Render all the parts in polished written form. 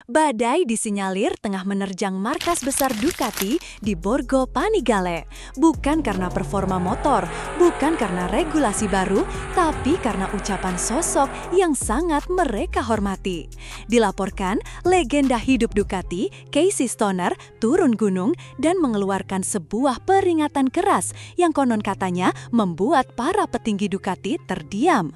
Badai disinyalir tengah menerjang markas besar Ducati di Borgo Panigale. Bukan karena performa motor, bukan karena regulasi baru, tapi karena ucapan sosok yang sangat mereka hormati. Dilaporkan, legenda hidup Ducati, Casey Stoner, turun gunung dan mengeluarkan sebuah peringatan keras yang konon katanya membuat para petinggi Ducati terdiam.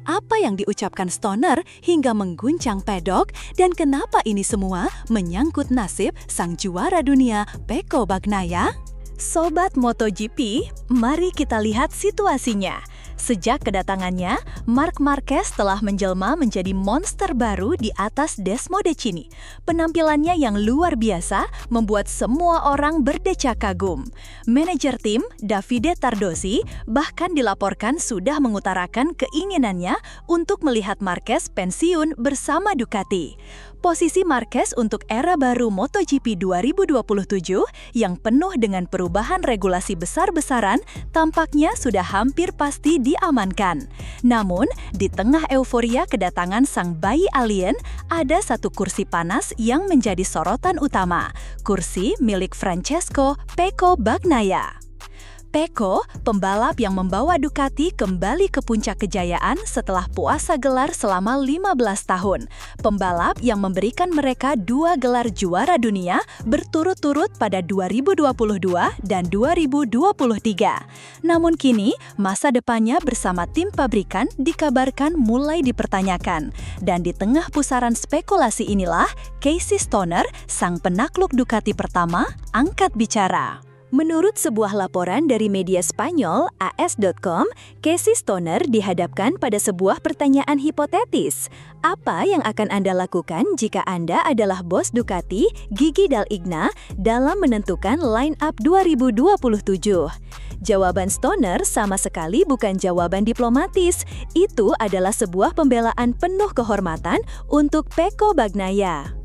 Apa yang diucapkan Stoner hingga mengguncang pedok, dan kenapa ini semua menyangkut nasib sang juara dunia Pecco Bagnaia? Sobat MotoGP, mari kita lihat situasinya. Sejak kedatangannya, Marc Marquez telah menjelma menjadi monster baru di atas Desmodecini. Penampilannya yang luar biasa membuat semua orang berdecak kagum. Manajer tim, Davide Tardosi, bahkan dilaporkan sudah mengutarakan keinginannya untuk melihat Marquez pensiun bersama Ducati. Posisi Marquez untuk era baru MotoGP 2027 yang penuh dengan perubahan regulasi besar-besaran tampaknya sudah hampir pasti diamankan. Namun, di tengah euforia kedatangan sang bayi alien, ada satu kursi panas yang menjadi sorotan utama, kursi milik Francesco Pecco Bagnaia. Pecco, pembalap yang membawa Ducati kembali ke puncak kejayaan setelah puasa gelar selama 15 tahun. Pembalap yang memberikan mereka 2 gelar juara dunia berturut-turut pada 2022 dan 2023. Namun kini, masa depannya bersama tim pabrikan dikabarkan mulai dipertanyakan. Dan di tengah pusaran spekulasi inilah, Casey Stoner, sang penakluk Ducati pertama, angkat bicara. Menurut sebuah laporan dari media Spanyol, AS.com, Casey Stoner dihadapkan pada sebuah pertanyaan hipotetis. Apa yang akan Anda lakukan jika Anda adalah bos Ducati, Gigi Dall'Igna, dalam menentukan line-up 2027? Jawaban Stoner sama sekali bukan jawaban diplomatis. Itu adalah sebuah pembelaan penuh kehormatan untuk Pecco Bagnaia.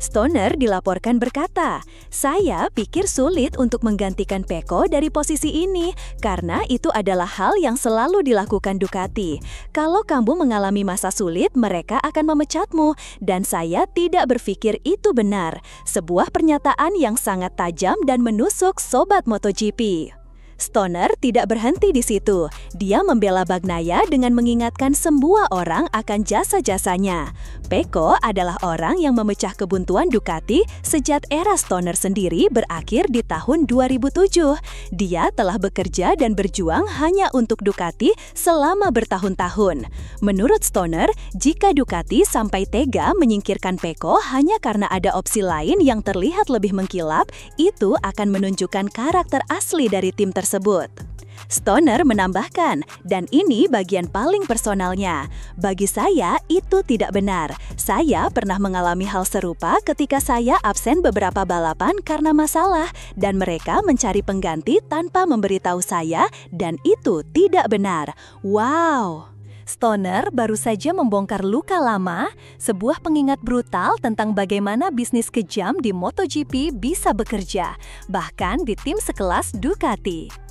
Stoner dilaporkan berkata, "Saya pikir sulit untuk menggantikan Pecco dari posisi ini karena itu adalah hal yang selalu dilakukan Ducati. Kalau kamu mengalami masa sulit, mereka akan memecatmu dan saya tidak berpikir itu benar." Sebuah pernyataan yang sangat tajam dan menusuk sobat MotoGP. Stoner tidak berhenti di situ. Dia membela Bagnaia dengan mengingatkan semua orang akan jasa-jasanya. Pecco adalah orang yang memecah kebuntuan Ducati sejak era Stoner sendiri berakhir di tahun 2007. Dia telah bekerja dan berjuang hanya untuk Ducati selama bertahun-tahun. Menurut Stoner, jika Ducati sampai tega menyingkirkan Pecco hanya karena ada opsi lain yang terlihat lebih mengkilap, itu akan menunjukkan karakter asli dari tim tersebut. Stoner menambahkan, dan ini bagian paling personalnya. Bagi saya, itu tidak benar. Saya pernah mengalami hal serupa ketika saya absen beberapa balapan karena masalah, dan mereka mencari pengganti tanpa memberitahu saya, dan itu tidak benar. Wow! Stoner baru saja membongkar luka lama, sebuah pengingat brutal tentang bagaimana bisnis kejam di MotoGP bisa bekerja, bahkan di tim sekelas Ducati.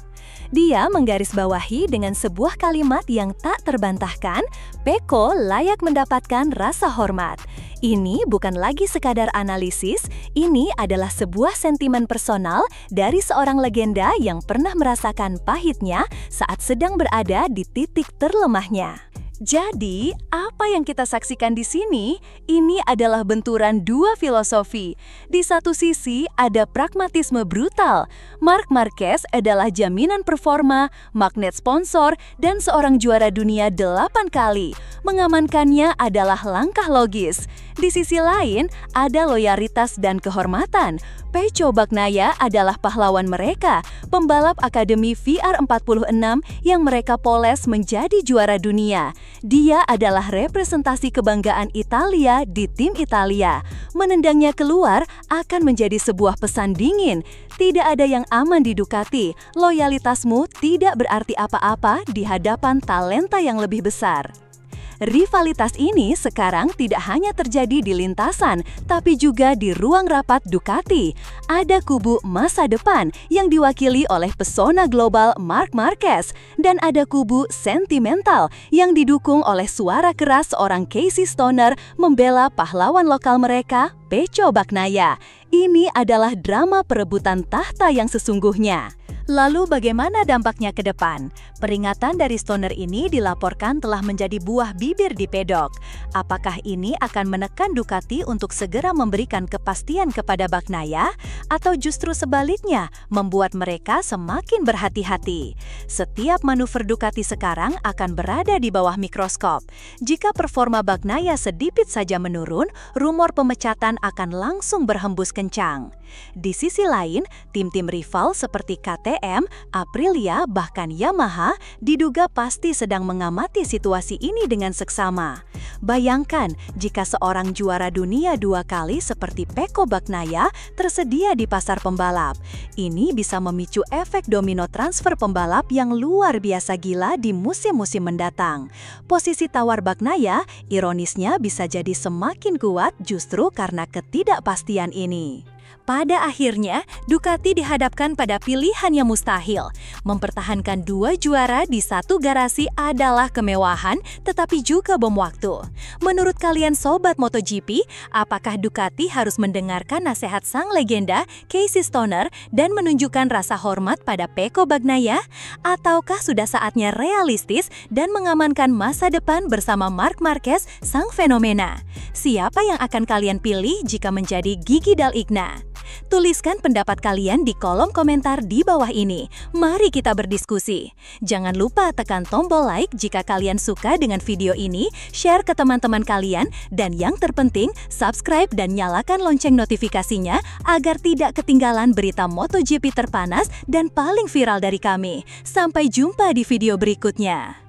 Dia menggarisbawahi dengan sebuah kalimat yang tak terbantahkan, Pecco layak mendapatkan rasa hormat. Ini bukan lagi sekadar analisis, ini adalah sebuah sentimen personal dari seorang legenda yang pernah merasakan pahitnya saat sedang berada di titik terlemahnya. Jadi, apa yang kita saksikan di sini, ini adalah benturan dua filosofi. Di satu sisi, ada pragmatisme brutal. Marc Marquez adalah jaminan performa, magnet sponsor, dan seorang juara dunia 8 kali. Mengamankannya adalah langkah logis. Di sisi lain, ada loyalitas dan kehormatan. Pecco Bagnaia adalah pahlawan mereka, pembalap Akademi VR46 yang mereka poles menjadi juara dunia. Dia adalah representasi kebanggaan Italia di tim Italia. Menendangnya keluar akan menjadi sebuah pesan dingin. Tidak ada yang aman di Ducati. Loyalitasmu tidak berarti apa-apa di hadapan talenta yang lebih besar. Rivalitas ini sekarang tidak hanya terjadi di lintasan, tapi juga di ruang rapat Ducati. Ada kubu masa depan yang diwakili oleh pesona global Marc Marquez, dan ada kubu sentimental yang didukung oleh suara keras seorang Casey Stoner membela pahlawan lokal mereka, Pecco Bagnaia. Ini adalah drama perebutan tahta yang sesungguhnya. Lalu bagaimana dampaknya ke depan? Peringatan dari Stoner ini dilaporkan telah menjadi buah bibir di pedok. Apakah ini akan menekan Ducati untuk segera memberikan kepastian kepada Bagnaia? Atau justru sebaliknya, membuat mereka semakin berhati-hati? Setiap manuver Ducati sekarang akan berada di bawah mikroskop. Jika performa Bagnaia sedikit saja menurun, rumor pemecatan akan langsung berhembus kencang. Di sisi lain, tim-tim rival seperti KTM, Aprilia, bahkan Yamaha diduga pasti sedang mengamati situasi ini dengan seksama. Bayangkan jika seorang juara dunia 2 kali seperti Pecco Bagnaia tersedia di pasar pembalap. Ini bisa memicu efek domino transfer pembalap yang luar biasa gila di musim-musim mendatang. Posisi tawar Bagnaia, ironisnya bisa jadi semakin kuat justru karena ketidakpastian ini. Pada akhirnya, Ducati dihadapkan pada pilihan yang mustahil. Mempertahankan 2 juara di satu garasi adalah kemewahan, tetapi juga bom waktu. Menurut kalian Sobat MotoGP, apakah Ducati harus mendengarkan nasihat sang legenda, Casey Stoner, dan menunjukkan rasa hormat pada Pecco Bagnaia? Ataukah sudah saatnya realistis dan mengamankan masa depan bersama Marc Marquez, sang fenomena? Siapa yang akan kalian pilih jika menjadi Gigi Dall'Igna? Tuliskan pendapat kalian di kolom komentar di bawah ini. Mari kita berdiskusi. Jangan lupa tekan tombol like jika kalian suka dengan video ini, share ke teman-teman kalian, dan yang terpenting, subscribe dan nyalakan lonceng notifikasinya agar tidak ketinggalan berita MotoGP terpanas dan paling viral dari kami. Sampai jumpa di video berikutnya.